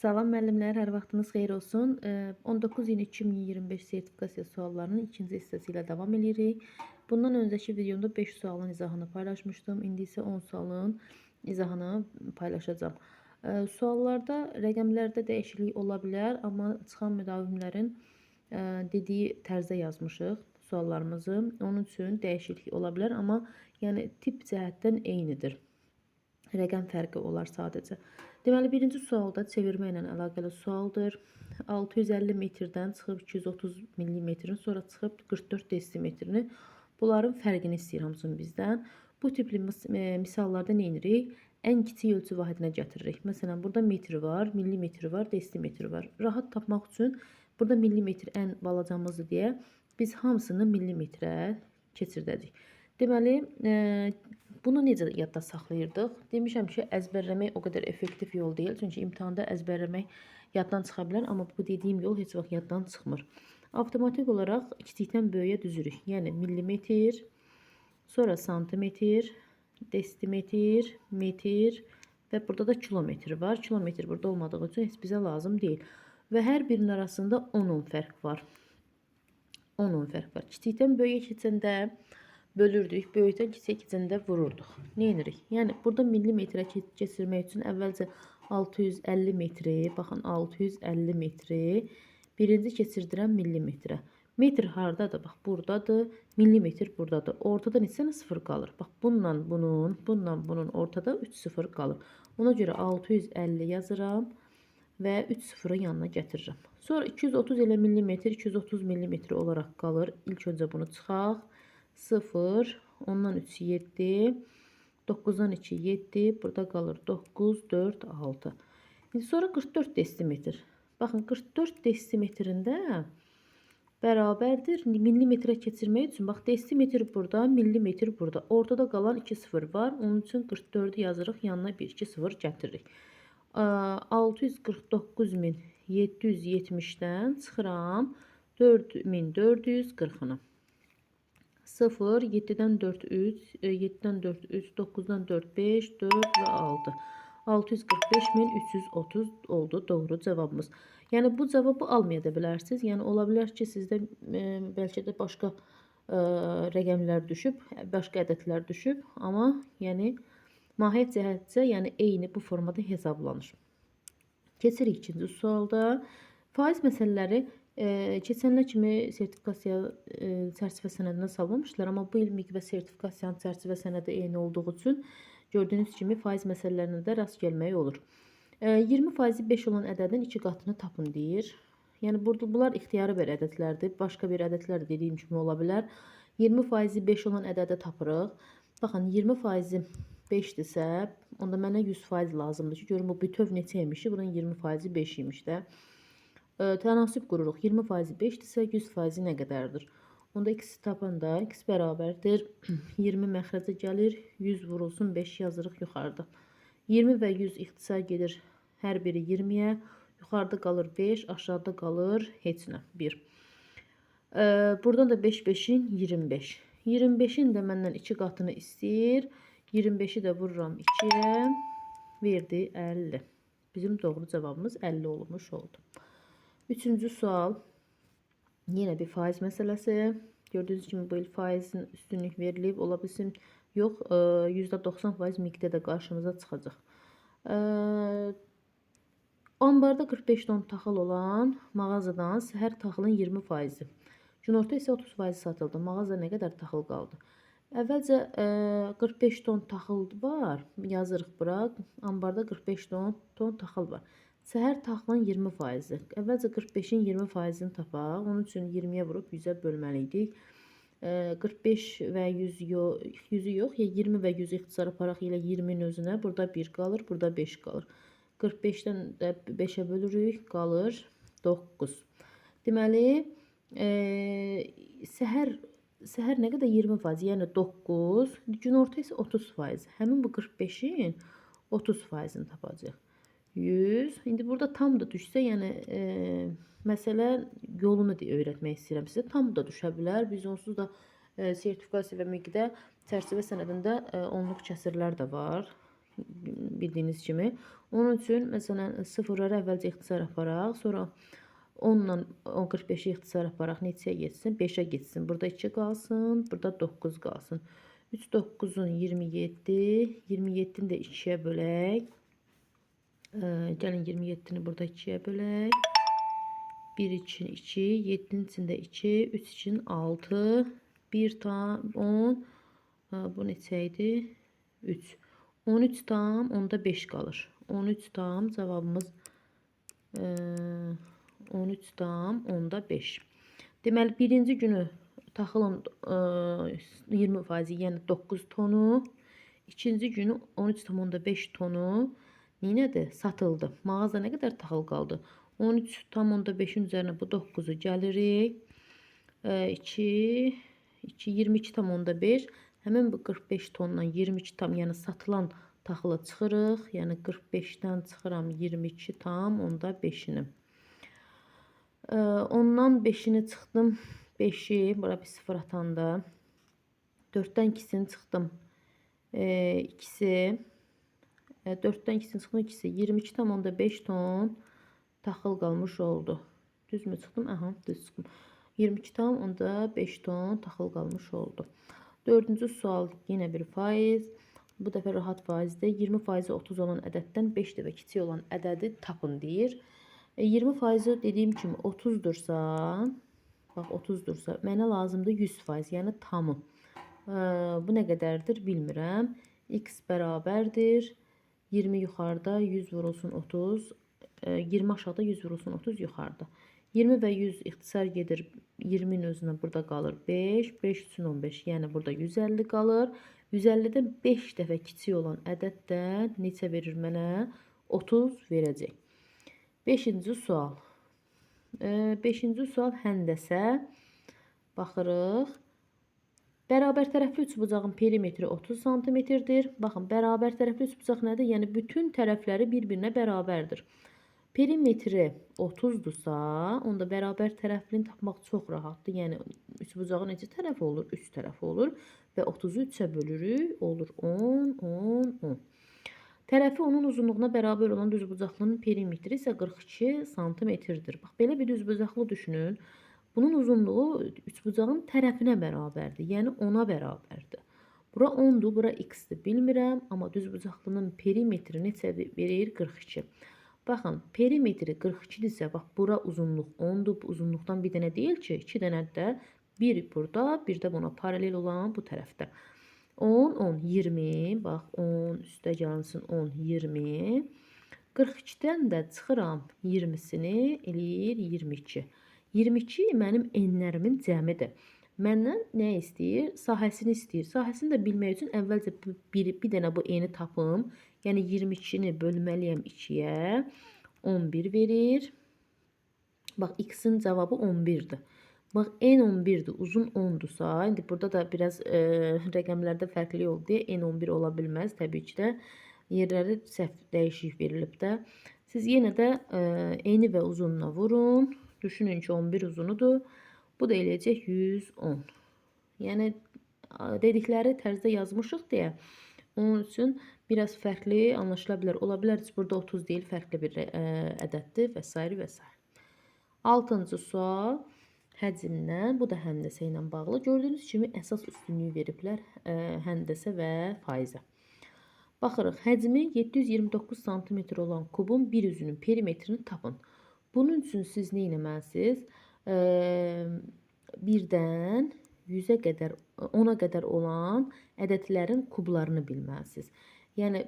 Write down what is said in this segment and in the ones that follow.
Salam müəllimlər, hər vaxtınız xeyir olsun. 19 iyun 2025 sertifikasiya suallarının ikinci hissəsi ilə davam edirik. Bundan öncəki videomda 5 sualın izahını paylaşmışdım. İndi isə 10 sualın izahını paylaşacağım. Suallarda rəqəmlərdə dəyişiklik ola bilər, amma çıxan müdavimlərin dediyi tərzdə yazmışıq suallarımızı. Onun üçün dəyişiklik ola bilər, amma yəni tip cəhətdən eynidir. Rəqəm fərqi olar sadəcə. Deməli, birinci sualda çevirmə ilə əlaqəli sualdır. 650 metrdən çıxıb 230 millimetrin, sonra çıxıb 44 desimetrini. Bunların fərqini istəyir hamısını bizdən. Bu tipli misallarda nə edirik? Ən kiçik ölçü vahidinə gətiririk. Məsələn, burada metr var, millimetr var, desimetr var. Rahat tapmaq üçün burada millimetr ən balacamızdır deyə biz hamısını millimetrə keçirdəcəyik. Deməli, bunu necə yadda saxlayırdıq? Demişəm ki, əzbərləmək o qədər effektiv yol deyil. Çünki imtahanda əzbərləmək yaddan çıxa bilər, amma bu dediyim yol heç vaxt yaddan çıxmır. Avtomatik olaraq kiçikdən böyüyə düzürük. Yəni millimetr, sonra santimetr, desimetr, metr və burada da kilometr var. Kilometr burada olmadığı üçün heç bizə lazım deyil. Və hər birinin arasında 10 fərq var. 10 fərq var. Kiçikdən böyüyə keçəndə bölürdük, böyükdən kiçiyə keçəndə vururduq. Nə edirik? Yəni burada millimetrə keçirmək üçün əvvəlcə 650 metri, baxın 650 metri birinci keçirdirəm millimetrə. Metr hardadır? Bax buradadır. Millimetr buradadır. Ortada neçə sıfır qalır? Bax bununla bunun ortada 3 sıfır qalır. Ona görə 650 yazıram və 3 sıfırı yanına gətirirəm. Sonra 230 ilə millimetr 230 millimetr olaraq qalır. İlk öncə bunu çıxaq. 0, ondan 3, 7, 9'dan 2, 7, burada qalır 9, 4, 6. Sonra 44 desimetr. Baxın, 44 desimetrində bərabərdir. Millimetrə keçirmək üçün, bax, desimetr burada, millimetr burada. Ortada qalan 2 sıfır var. Onun üçün 44'ü yazırıq, yanına 1-2 sıfır gətiririk. 649.770'dən çıxıram 4440'ını. 0, 7'den 4, 3, 7'den 4, 3, 9'dan 4, 5, 4 ve 6. 645.330 oldu doğru cevabımız. Yani bu cevabı almaya da bilərsiniz. Yani ola bilər ki, sizdə bəlkə də başqa rəqəmlər düşüb, başqa ədədlər düşüb. Amma yəni mahiyyət cəhətcə yəni eyni bu formada hesablanır. Keçirik ikinci sualda. Faiz məsələləri keçənlər kimi sertifikasiya çərçivə sənədinə salmamışlar, amma bu il MİQ və sertifikasiyanın çərçivə sənədi eyni olduğu üçün gördüyünüz kimi faiz məsələlərinə də rast gəlmək olur. 20% 5 olan ədədin 2 qatını tapın deyir. Yəni burada bunlar ixtiyari bir ədədlərdir. Başqa bir ədədlər dediyim kimi ola bilər. 20% 5 olan ədədə tapırıq. Baxın, 20% 5-dirsə, onda mənə 100% lazımdır ki, görün bu bütöv neçə imiş? Bunun 20% 5 imiş də. Tənasüb qururuq. 20% 5-dirsə, 100% nə qədərdir? Onda ikisi tapanda x bərabərdir. 20 məxrəcə gəlir. 100 vurulsun 5 yazırıq yuxarıda. 20 və 100 ixtisar gedir hər biri 20-yə. Yuxarıda qalır 5, aşağıda qalır heç nə 1. Buradan da 5 5-in 25. 25'in də məndən 2 qatını istəyir. 25'i də vururam 2-yə. Verdi 50. Bizim doğru cevabımız 50 olmuş oldu. Üçüncü sual. Yine bir faiz məsələsi. Gördüğünüz kimi bu il faizin üstünlük verilib. Ola bilsin yox, %90% miqdə də qarşımıza çıxacaq. Ambarda 45 ton taxıl olan mağazadan səhər taxılın 20%. Günorta isə 30% satıldı. Mağaza nə qədər taxıl qaldı? Əvvəlcə 45 ton taxıl var. Yazırıq bura. Ambarda 45 ton taxıl var. Səhər taxılın 20%. Əvvəlcə 45'in 20%'ini tapaq. Onun üçün 20'yə vurub 100'ə bölməliydik. 45 və 100'ü yox. 20 və 100 ixtisar aparaq ilə 20'nin özünə. Burada 1 qalır, burada 5 qalır. 45'dən də 5'ə bölürük, qalır 9. Deməli, səhər nə qədər 20%, yəni 9. Günorta isə 30%. Həmin bu 45'in 30%'ini tapacaq. 100. İndi burada tam da düşsə, yəni məsələ yolunu öyrətmək istəyirəm sizə. Tam da düşə bilər. Biz onsuz da sertifikasiya və MİQ-də çərçivə sənədində onluq kəsirlər də var. Bildiyiniz kimi. Onun üçün məsələn sıfırları əvvəlcə ixtisar aparaq, sonra 10 ilə 45-i ixtisar aparaq neçəyə getsin? 5-ə getsin. Burada 2 qalsın, burada 9 qalsın. 3 9-un 27, 27-ni də 2-yə bölək. Gəlin 27-ni burada 2-yə bölək. 1 üçün 2, 7-nin içində 2, 3 üçün 6, 1 tam 10. Bu neçə idi? 3. 13 tam, onda 5 qalır. 13 tam, cavabımız 13 tam, onda 5. Deməli, birinci günü taxılın 20%, yəni 9 tonu. İkinci günü 13 tam, onda 5 tonu neynədir? Satıldı. Mağaza nə qədər taxıl qaldı? 13 tam, onda 5-in üzərinə bu 9-u gəlirik. 2, 22 tam, onda 5. Həmin bu 45 tondan 22 tam, yəni satılan taxılı çıxırıq. Yəni 45-dən çıxıram 22 tam, onda 5-ini. Ondan 5-ini çıxdım. 5-i, bura bir sıfır atanda. 4-dən 2-sini çıxdım. 2-si. 4-dən 2-sini çıxdım. 2-si. 22 tam, onda 5 ton taxıl qalmış oldu. Düzmü çıxdım? Aha, düz çıxdım. 22 tam, onda 5 ton taxıl qalmış oldu. Dördüncü sual yine bir faiz. Bu dəfə rahat faizdir. 20% 30 olan ədəddən 5 dəfə kiçik olan ədədi tapın deyir. 20% dediyim kimi 30-dursa, bax 30-dursa, mənə lazımdır 100%, yəni tamı. Bu nə qədərdir bilmirəm. X bərabərdir. 20 yuxarıda, 100 vurulsun 30. 20 aşağıda, 100 vurulsun 30 yuxarıda. 20 və 100 ixtisar gedir. 20'nin özünə burada qalır 5. 5 üçün 15. Yəni burada 150 qalır. 150-dən 5 dəfə kiçik olan ədəddən neçə verir mənə? 30 verəcək. 5-ci sual. 5-ci sual həndəsə. Baxırıq. Bərabər tərəfli üçbucağın perimetri 30 cm-dir. Baxın, bərabər tərəfli üçbucaq nədir? Yəni bütün tərəfləri bir-birinə bərabərdir. Perimetri 30-dursa, onda bərabər tərəflini tapmaq çox rahatdır. Yəni üçbucağın neçə tərəfi olur? 3 tərəfi olur və 30-u 3-ə bölürük, olur 10, 10, 10. Tərəfi onun uzunluğuna bərabər olan düzbucaqlının perimetri isə 42 cm-dir. Bax, belə bir düzbucaqlı düşünün. Bunun uzunluğu üçbucağın tərəfinə bərabərdir, yəni 10-a bərabərdir. Bura 10-dur, bura x-dir, bilmirəm, amma düzbucaqlının perimetri neçə verir? 42. Baxın, perimetri 42-dirsə, bax, bura uzunluq 10-dur. Bu uzunluqdan bir dənə deyil ki, 2 dənə də, bir burada, bir də buna paralel olan bu tərəfdə. 10, 10, 20, bax, 10, üstə gəlsin 10, 20. 42-dən də çıxıram 20-sini, eləyir 22. 22 mənim enlərimin cəmidir. Məndən nə istəyir? Sahəsini istəyir. Sahəsini də bilmək üçün əvvəlcə bir dənə bu eni tapım. Yəni 22-ni bölməliyəm 2-yə. 11 verir. Bax, x-in cavabı 11-dir. Bax, n 11-dir, uzun 10-dursa, indi burada da biraz rəqəmlərdə fərqli oldu deyə n 11 ola bilməz. Təbii ki də yerləri səhv dəyişik verilib də. Siz yenə də eni və uzununa vurun. Düşünün ki 11 uzunudur. Bu da eləyəcək 110. Yəni dedikləri tərzdə yazmışıq deyə. Onun üçün biraz fərqli anlaşıla bilər. Ola bilər ki, burada 30 deyil, fərqli bir ədəddir və s. və s. 6-cı sual həcmdən, bu da həndəsə ilə bağlı. Gördüyünüz kimi əsas üstünlüyü veriblər həndəsə və faizə. Baxırıq, həcmi 729 cm olan kubun bir üzünün perimetrini tapın. Bunun üçün siz nə etməlisiniz? 1-dən 100-ə qədər, 10-a qədər olan ədədlərin kublarını bilməlisiniz. Yəni,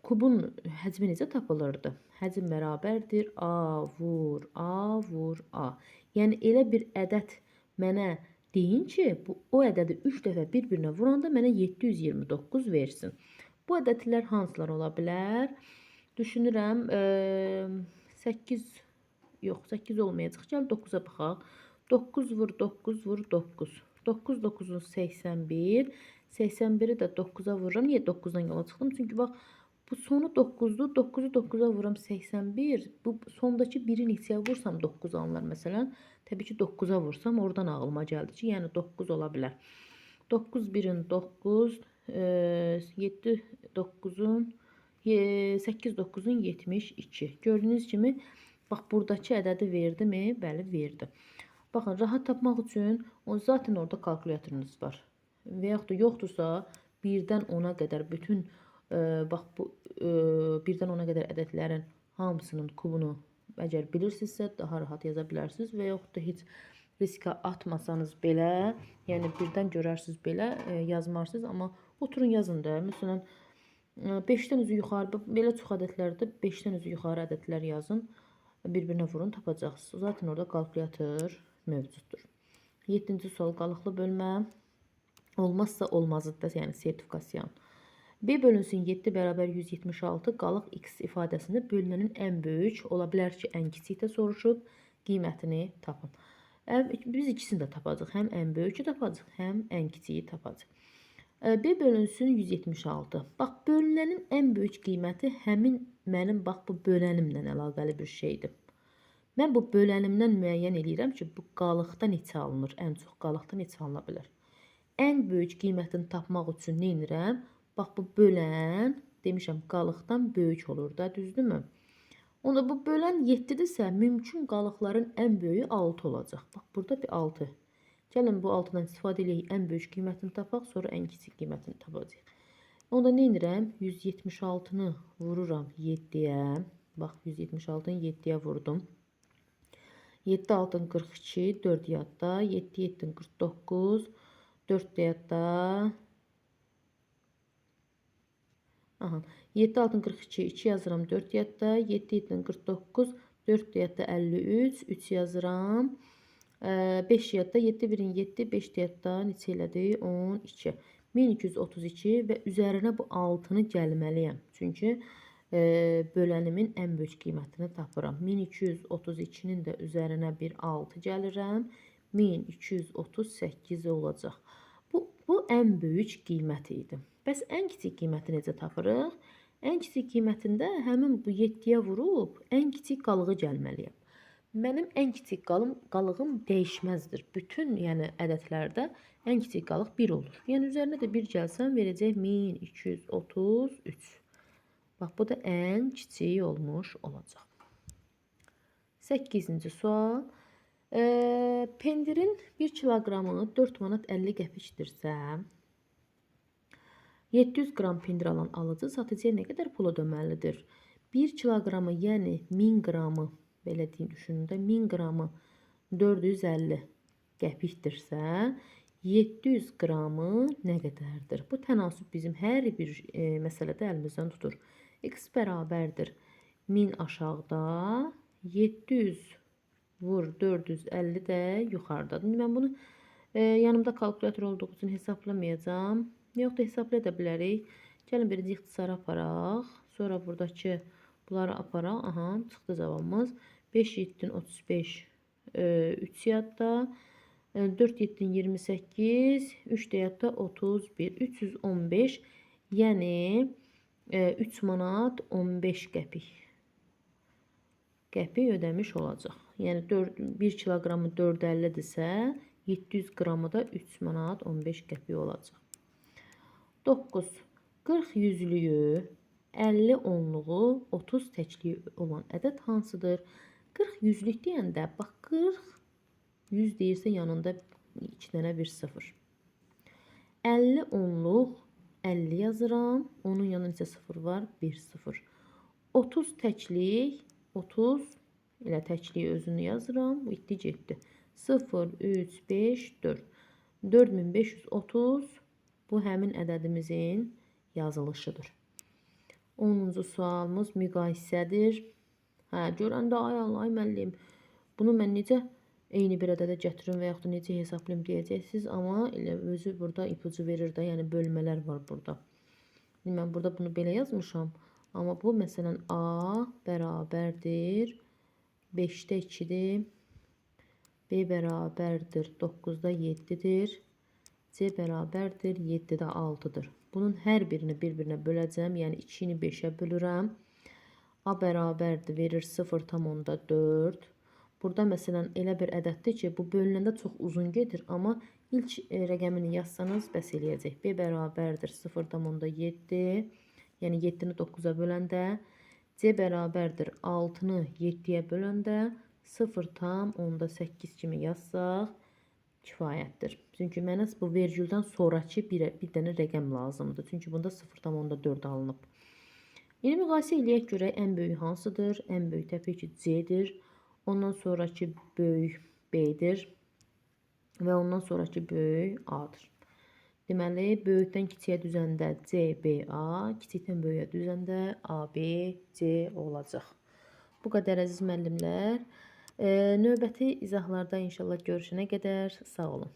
kubun həcmi necə tapılırdı? Həcm bərabərdir A vur A vur A. Yəni, elə bir ədəd mənə deyin ki, o ədədi 3 dəfə bir-birinə vuranda mənə 729 versin. Bu ədədlər hansılar ola bilər? Düşünürəm, 8, yox, 8 olmayacaq. Gəl 9-a baxaq. 9 vur 9 vur 9. 9 9'un 81. 81'i də 9'a vururam. Niyə 9'dan yola çıxdım? Çünki bax, bu sonu 9'dur. 9'u 9'a vururam 81. Bu sondakı 1'i neçəyə vursam 9 alınır məsələn. Təbii ki 9'a vursam oradan ağlıma gəldi ki, yəni 9 ola bilər. 9 1'in 9, 7 9'un 8 9'un 72. Gördüyünüz kimi bax buradakı ədədi verdimi? Bəli, verdi. Baxın, rahat tapmaq üçün zaten orada kalkulyatorunuz var. Və yaxud da yoxdursa, 1-dən 10-a qədər bütün bax bu 1-dən 10-a qədər ədədlərin hamısının kubunu əgər bilirsinizsə daha rahat yaza bilərsiniz və yaxud da heç riskə atmasanız belə, yəni birdən görərsiniz belə yazmarsınız, amma oturun yazın da. Məsələn 5-dən üzü yuxarı belə çox ədədlərdə 5-dən üzü yuxarı ədədlər yazın. Bir-birinə vurun, tapacaqsınız. Zaten orada kalkulyator mövcuddur. 7-ci sual qalıqlı bölmə. Olmazsa olmazıdır, yəni sertifikasyon. B bölünsün 7 bərabər 176 qalıq x ifadəsində bölünənin ən böyük, ola bilər ki, ən kiçik də soruşub, qiymətini tapın. Biz ikisini də tapacaq. Həm ən böyükü tapacaq, həm ən kiçiyi tapacaq. B bölünsün 176. Bax, bölünənin ən böyük qiyməti həmin mənim bax bu bölənimlə əlaqəli bir şeydir. Mən bu bölənimdən müəyyən edirəm ki, bu qalıqda neçə alınır, ən çox qalıqda neçə alına bilər. Ən böyük qiymətini tapmaq üçün nə edirəm? Bax, bu bölən, demişəm, qalıqdan böyük olur da, düzdürmü? Onda bu bölən 7-dirsə, mümkün qalıqların ən böyüyü 6 olacaq. Bax, burada bir 6. Gəlin bu 6-dan istifadə edək, ən böyük qiymətini tapaq, sonra ən kiçik qiymətini tapacaq. Onda nə edirəm? 176-nı vururam 7-yə. Bax, 176-nı 7-yə vurdum. 7 6 42, 4 yadda, 7 7 49, 4 yadda. Aha, 7 6 42, 2 yazıram 4 yadda, 7 7 49, 4 yadda 53, 3 yazıram. 5 yadda, 7 1'in 7, 5 yadda neçə elədi? 12. 1232 və üzərinə bu 6-nı gəlməliyəm. Çünki bölənimin ən böyük qiymətini tapıram. 1232-nin də üzərinə bir 6 gəlirəm. 1238 olacaq. Bu ən böyük qiyməti idi. Bəs ən kiçik qiyməti necə tapırıq? Ən kiçik qiymətində həmin bu 7-yə vurub ən kiçik qalığı gəlməliyəm. Mənim ən kiçik qalığım dəyişməzdir. Bütün yəni ədədlərdə ən kiçik qalıq 1 olur. Yəni üzərinə də 1 gəlsəm verəcək 1233. Bax, bu da ən kiçik olmuş olacaq. 8-ci sual. Pendirin 1 kiloqramı 4 manat 50 qəpikdirsə, 700 qram pendir alan alıcı satıcıya nə qədər pul ödəməlidir? 1 kiloqramı, yəni 1000 qramı, belə deyim, düşünün də 1000 qramı 450 qəpikdirsə, 700 qramı nə qədərdir? Bu tənasüb bizim hər bir məsələdə əlimizdən tutur. X bərabərdir 1000 aşağıda, 700 vur 450 də yuxarıdadır. Mən bunu yanımda kalkulyator olduğu üçün hesablamayacağım. Yox da hesablaya da bilərik. Gəlin birinci ixtisara aparaq. Sonra buradakı bunları aparaq. Aha, çıxdı cavabımız. 5 7 35 3 yadda. 4 7 28 3 də yadda 31 315. Yəni 3 manat 15 qəpik. Qəpik ödəmiş olacaq. Yəni 1 kiloqramı 450-dirsə, 700 qramı da 3 manat 15 qəpik olacaq. 9. 40 yüzlüyü, 50 onluğu, 30 təkliyi olan ədəd hansıdır? 40 yüzlük deyəndə, bax 40, 100 deyirsə yanında 2 dənə bir 0. 50 onluq, 50 yazıram. Onun yanında neçə 0 var? 1 0. 30 təklik, 30 ilə təkliyi özünü yazıram. Bu itdi getdi. 0, 3, 5, 4. 4530. Bu həmin ədədimizin yazılışıdır. 10-cu sualımız müqayisədir. Görəndə ay Allah, ay müəllim, bunu mən necə eyni bir ədədə gətirim və yaxud da necə hesablayım deyəcəksiniz, amma elə özü burada ipucu verir də, yəni bölmələr var burada. Mən burada bunu belə yazmışam, amma bu məsələn A bərabərdir 5-də 2-dir, B bərabərdir 9-da 7-dir. C bərabərdir 7-də 6-dır. Bunun hər birini bir-birinə böləcəm. Yəni 2-ni 5-ə bölürəm. A bərabərdir verir 0,4. Burada məsələn elə bir ədəddir ki, bu bölünəndə çox uzun gedir. Amma ilk rəqəmini yazsanız bəs eləyəcək. B bərabərdir 0,7. Yəni 7-ni 9-a böləndə C bərabərdir 6-nı 7-yə böləndə 0,8 kimi yazsaq kifayətdir. Çünki mənə bu vergüldən sonrakı bir dənə rəqəm lazımdır. Çünki bunda 0,4 alınıb. İndi müqayisə eləyək görək ən böyük hansıdır? Ən böyük təbii ki C-dir. Ondan sonraki böyük B-dir. Və ondan sonraki böyük A-dır. Deməli, böyükdən kiçiyə düzəndə CBA, kiçikdən böyüyə düzəndə ABC olacaq. Bu qədər əziz müəllimlər. Növbəti izahlarda inşallah görüşənə qədər sağ olun.